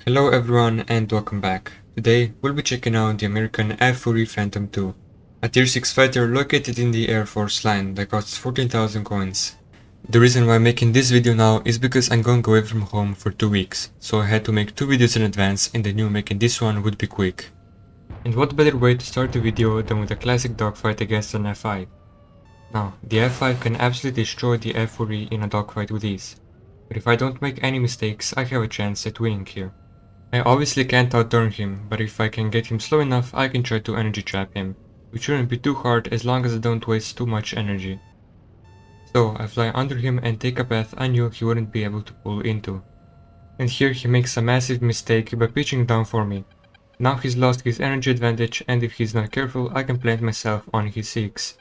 Hello everyone and welcome back. Today we'll be checking out the American F-4E Phantom II, a tier 6 fighter located in the Air Force line that costs 14,000 coins. The reason why I'm making this video now is because I'm going away from home for 2 weeks, so I had to make 2 videos in advance and I knew making this one would be quick. And what better way to start the video than with a classic dogfight against an F5. Now, the F5 can absolutely destroy the F-4E in a dogfight with ease, but if I don't make any mistakes I have a chance at winning here. I obviously can't outturn him, but if I can get him slow enough I can try to energy trap him, which shouldn't be too hard as long as I don't waste too much energy. So I fly under him and take a path I knew he wouldn't be able to pull into. And here he makes a massive mistake by pitching down for me. Now he's lost his energy advantage and if he's not careful I can plant myself on his 6.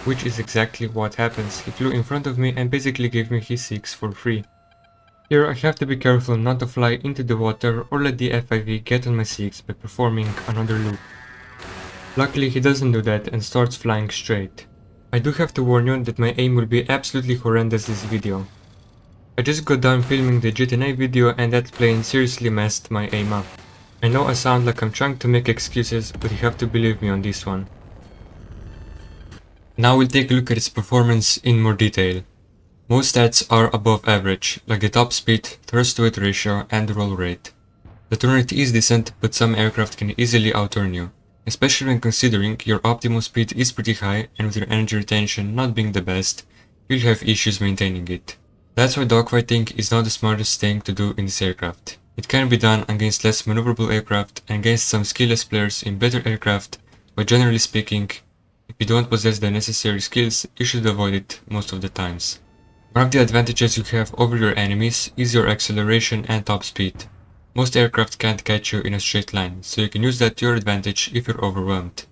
Which is exactly what happens. He flew in front of me and basically gave me his 6 for free. Here I have to be careful not to fly into the water or let the F5E get on my 6 by performing another loop. Luckily he doesn't do that and starts flying straight. I do have to warn you that my aim will be absolutely horrendous this video. I just got done filming the GTA video and that plane seriously messed my aim up. I know I sound like I'm trying to make excuses, but you have to believe me on this one. Now we'll take a look at its performance in more detail. Most stats are above average, like the top speed, thrust to weight ratio and roll rate. The turn rate is decent, but some aircraft can easily outturn you, especially when considering your optimal speed is pretty high and with your energy retention not being the best, you'll have issues maintaining it. That's why dogfighting is not the smartest thing to do in this aircraft. It can be done against less maneuverable aircraft and against some skillless players in better aircraft, but generally speaking, if you don't possess the necessary skills, you should avoid it most of the times. One of the advantages you have over your enemies is your acceleration and top speed. Most aircraft can't catch you in a straight line, so you can use that to your advantage if you're overwhelmed.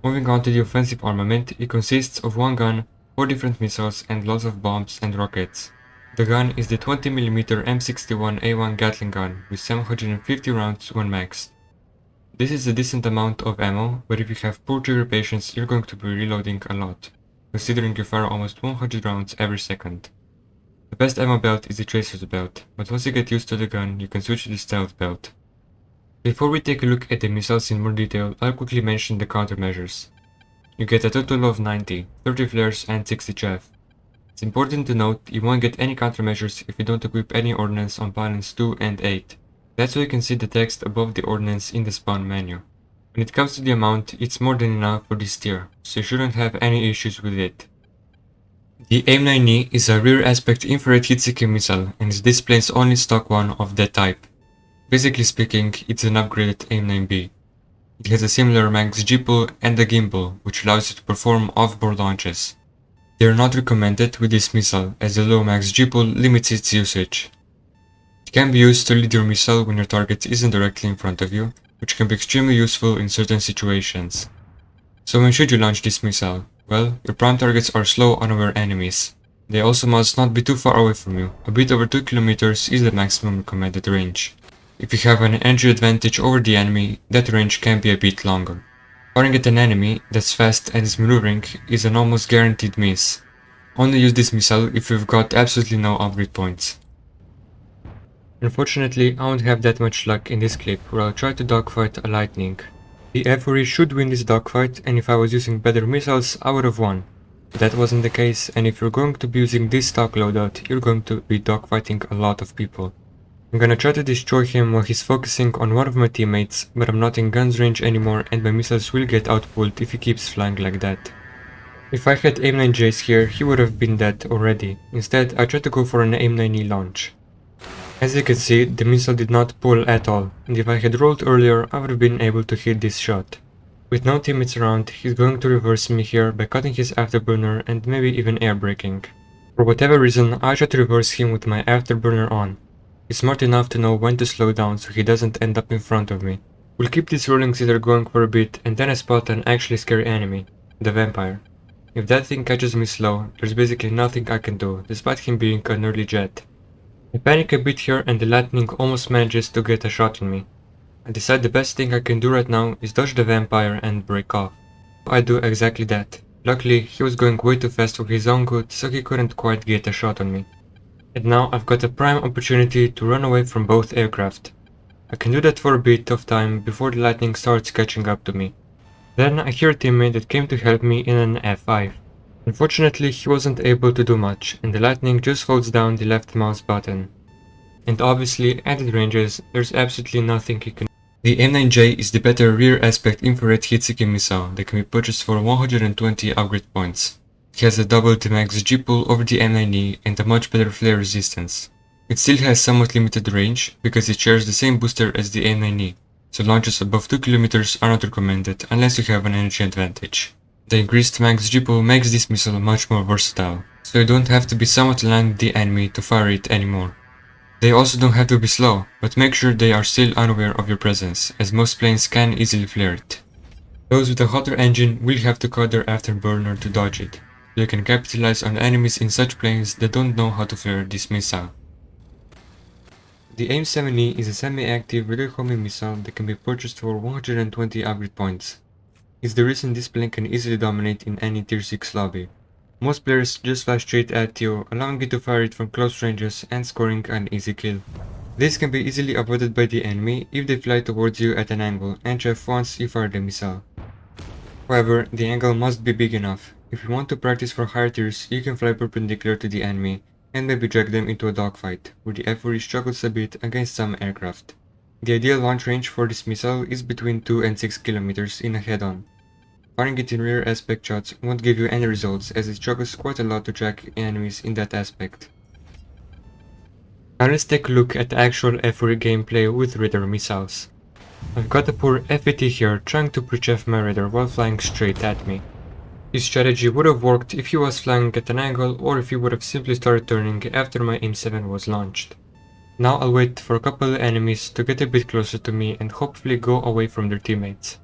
Moving on to the offensive armament, it consists of one gun, 4 different missiles and lots of bombs and rockets. The gun is the 20mm M61A1 Gatling gun with 750 rounds when maxed. This is a decent amount of ammo, but if you have poor trigger patience you're going to be reloading a lot, considering you fire almost 100 rounds every second. The best ammo belt is the Tracer's belt, but once you get used to the gun you can switch to the Stealth belt. Before we take a look at the missiles in more detail, I'll quickly mention the countermeasures. You get a total of 90, 30 flares and 60 chaff. It's important to note you won't get any countermeasures if you don't equip any ordnance on pylons 2 and 8. That's why you can see the text above the ordnance in the spawn menu. When it comes to the amount, it's more than enough for this tier, so you shouldn't have any issues with it. The AIM-9E is a rear aspect infrared heat-seeking missile and is this plane's only stock one of that type. Basically speaking, it's an upgraded AIM-9B. It has a similar max G-pull and a gimbal, which allows you to perform off-board launches. They are not recommended with this missile, as the low max G-pull limits its usage. It can be used to lead your missile when your target isn't directly in front of you, which can be extremely useful in certain situations. So when should you launch this missile? Well, your prime targets are slow unaware enemies. They also must not be too far away from you. A bit over 2 km is the maximum recommended range. If you have an energy advantage over the enemy, that range can be a bit longer. Firing at an enemy that's fast and is maneuvering is an almost guaranteed miss. Only use this missile if you've got absolutely no upgrade points. Unfortunately, I won't have that much luck in this clip where I'll try to dogfight a Lightning. The F-4E should win this dogfight, and if I was using better missiles I would have won. But that wasn't the case, and if you're going to be using this stock loadout, you're going to be dogfighting a lot of people. I'm gonna try to destroy him while he's focusing on one of my teammates, but I'm not in guns range anymore and my missiles will get outpulled if he keeps flying like that. If I had AIM-9Js here, he would have been dead already. Instead, I tried to go for an AIM-9E launch. As you can see, the missile did not pull at all, and if I had rolled earlier, I would have been able to hit this shot. With no teammates around, he's going to reverse me here by cutting his afterburner and maybe even air braking. For whatever reason, I try to reverse him with my afterburner on. He's smart enough to know when to slow down so he doesn't end up in front of me. We'll keep this rolling scissor going for a bit and then I spot an actually scary enemy, the vampire. If that thing catches me slow, there's basically nothing I can do, despite him being an early jet. I panic a bit here and the Lightning almost manages to get a shot on me. I decide the best thing I can do right now is dodge the vampire and break off. I do exactly that. Luckily, he was going way too fast for his own good, so he couldn't quite get a shot on me. And now I've got a prime opportunity to run away from both aircraft. I can do that for a bit of time before the lightning starts catching up to me. Then I hear a teammate that came to help me in an F5. Unfortunately, he wasn't able to do much, and the lightning just holds down the left mouse button. And obviously, at the ranges, there's absolutely nothing he can do. The M9J is the better rear aspect infrared heat-seeking missile that can be purchased for 120 upgrade points. It has a double the max G-pull over the M9E and a much better flare resistance. It still has somewhat limited range because it shares the same booster as the M9E, so launches above 2 km are not recommended unless you have an energy advantage. The increased max G-pull makes this missile much more versatile, so you don't have to be somewhat aligned with the enemy to fire it anymore. They also don't have to be slow, but make sure they are still unaware of your presence, as most planes can easily flare it. Those with a hotter engine will have to cut their afterburner to dodge it, so you can capitalize on enemies in such planes that don't know how to flare this missile. The AIM-7E is a semi-active radar homing missile that can be purchased for 120 upgrade points. It's the reason this plane can easily dominate in any tier 6 lobby. Most players just fly straight at you, allowing you to fire it from close ranges and scoring an easy kill. This can be easily avoided by the enemy if they fly towards you at an angle and chaff once you fire the missile. However, the angle must be big enough. If you want to practice for higher tiers, you can fly perpendicular to the enemy and maybe drag them into a dogfight, where the F-4E struggles a bit against some aircraft. The ideal launch range for this missile is between 2 and 6 km in a head-on. Firing it in rear aspect shots won't give you any results as it struggles quite a lot to track enemies in that aspect. Now let's take a look at the actual F-4E gameplay with radar missiles. I've got a poor F-8E here trying to pre-chaff my radar while flying straight at me. This strategy would have worked if he was flying at an angle or if he would have simply started turning after my AIM-7 was launched. Now I'll wait for a couple of enemies to get a bit closer to me and hopefully go away from their teammates.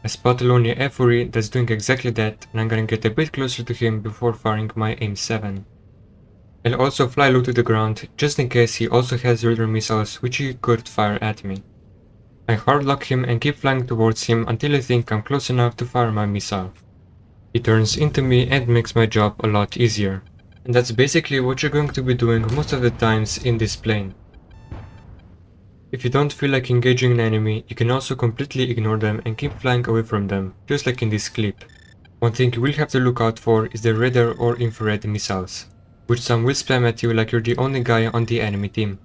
I spot a lonely F-4E that's doing exactly that, and I'm gonna get a bit closer to him before firing my AIM-7. I'll also fly low to the ground, just in case he also has radar missiles which he could fire at me. I hard lock him and keep flying towards him until I think I'm close enough to fire my missile. He turns into me and makes my job a lot easier. And that's basically what you're going to be doing most of the times in this plane. If you don't feel like engaging an enemy, you can also completely ignore them and keep flying away from them, just like in this clip. One thing you will have to look out for is the radar or infrared missiles, which some will spam at you like you're the only guy on the enemy team.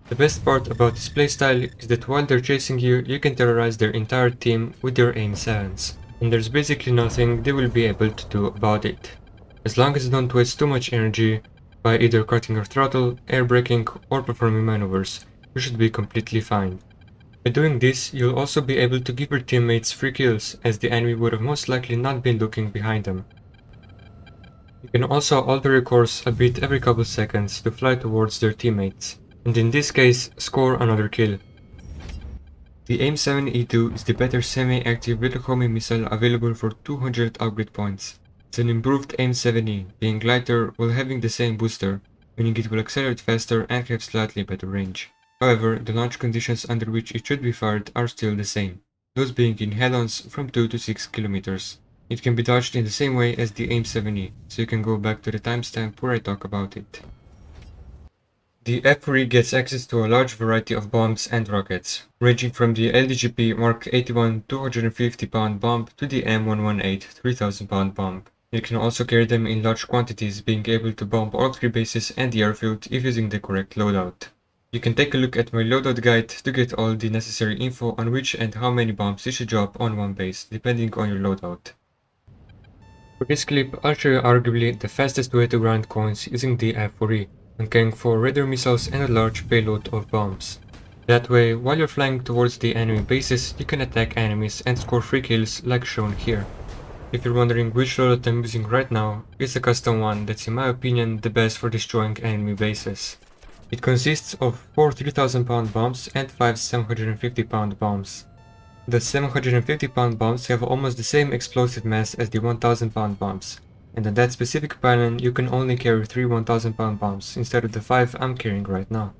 The best part about this playstyle is that while they're chasing you, you can terrorize their entire team with your AIM-7s, and there's basically nothing they will be able to do about it. As long as you don't waste too much energy by either cutting your throttle, air braking, or performing maneuvers, you should be completely fine. By doing this, you'll also be able to give your teammates free kills, as the enemy would have most likely not been looking behind them. You can also alter your course a bit every couple seconds to fly towards their teammates, and in this case, score another kill. The AIM-7E2 is the better semi-active radar homing missile available for 200 upgrade points. It's an improved AIM-7E, being lighter while having the same booster, meaning it will accelerate faster and have slightly better range. However, the launch conditions under which it should be fired are still the same, those being in head-ons from 2 to 6 km. It can be dodged in the same way as the AIM-7E, so you can go back to the timestamp where I talk about it. The F-4E gets access to a large variety of bombs and rockets, ranging from the LDGP Mark 81 250-pound bomb to the M118 3000-pound bomb. You can also carry them in large quantities, being able to bomb all 3 bases and the airfield if using the correct loadout. You can take a look at my loadout guide to get all the necessary info on which and how many bombs you should drop on one base, depending on your loadout. For this clip, I'll show you arguably the fastest way to grind coins using the F-4E, and carrying 4 radar missiles and a large payload of bombs. That way, while you're flying towards the enemy bases, you can attack enemies and score free kills like shown here. If you're wondering which loadout I'm using right now, it's a custom one that's in my opinion the best for destroying enemy bases. It consists of 4 3000-pound bombs and 5 750-pound bombs. The 750-pound bombs have almost the same explosive mass as the 1000-pound bombs, and on that specific pylon you can only carry 3 1000-pound bombs instead of the 5 I'm carrying right now.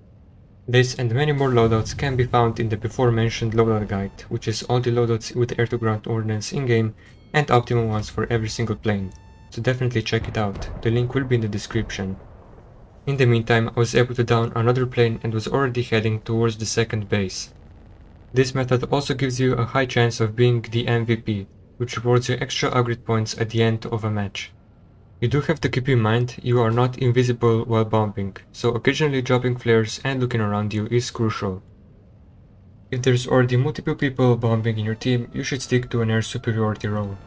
This and many more loadouts can be found in the before mentioned loadout guide, which is all the loadouts with air-to-ground ordnance in-game and optimal ones for every single plane, so definitely check it out, the link will be in the description. In the meantime, I was able to down another plane and was already heading towards the second base. This method also gives you a high chance of being the MVP, which rewards you extra upgrade points at the end of a match. You do have to keep in mind you are not invisible while bombing, so occasionally dropping flares and looking around you is crucial. If there's already multiple people bombing in your team, you should stick to an air superiority role.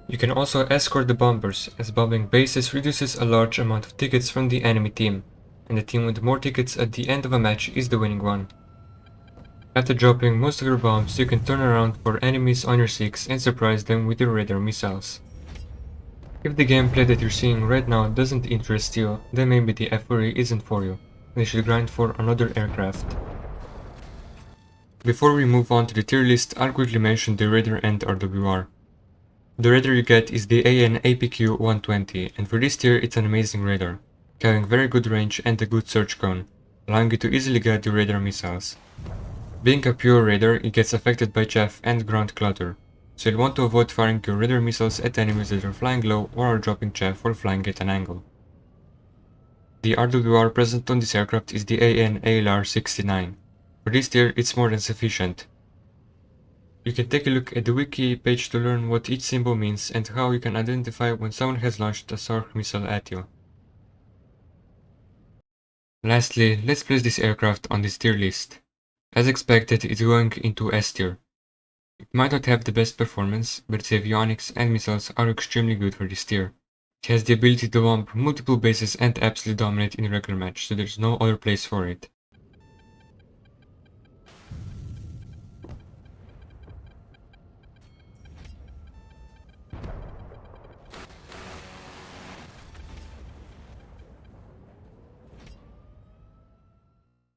You can also escort the bombers, as bombing bases reduces a large amount of tickets from the enemy team, and the team with more tickets at the end of a match is the winning one. After dropping most of your bombs, you can turn around for enemies on your 6 and surprise them with your radar missiles. If the gameplay that you're seeing right now doesn't interest you, then maybe the F-4E isn't for you, and you should grind for another aircraft. Before we move on to the tier list, I'll quickly mention the radar and RWR. The radar you get is the AN APQ 120, and for this tier it's an amazing radar, having very good range and a good search cone, allowing you to easily get the radar missiles. Being a pure radar, it gets affected by chaff and ground clutter, so you'll want to avoid firing your radar missiles at enemies that are flying low or are dropping chaff or flying at an angle. The RWR present on this aircraft is the AN ALR 69. For this tier, it's more than sufficient. You can take a look at the wiki page to learn what each symbol means and how you can identify when someone has launched a SARC missile at you. Lastly, let's place this aircraft on this tier list. As expected, it's going into S tier. It might not have the best performance, but its avionics and missiles are extremely good for this tier. It has the ability to bomb multiple bases and absolutely dominate in a regular match, so there's no other place for it.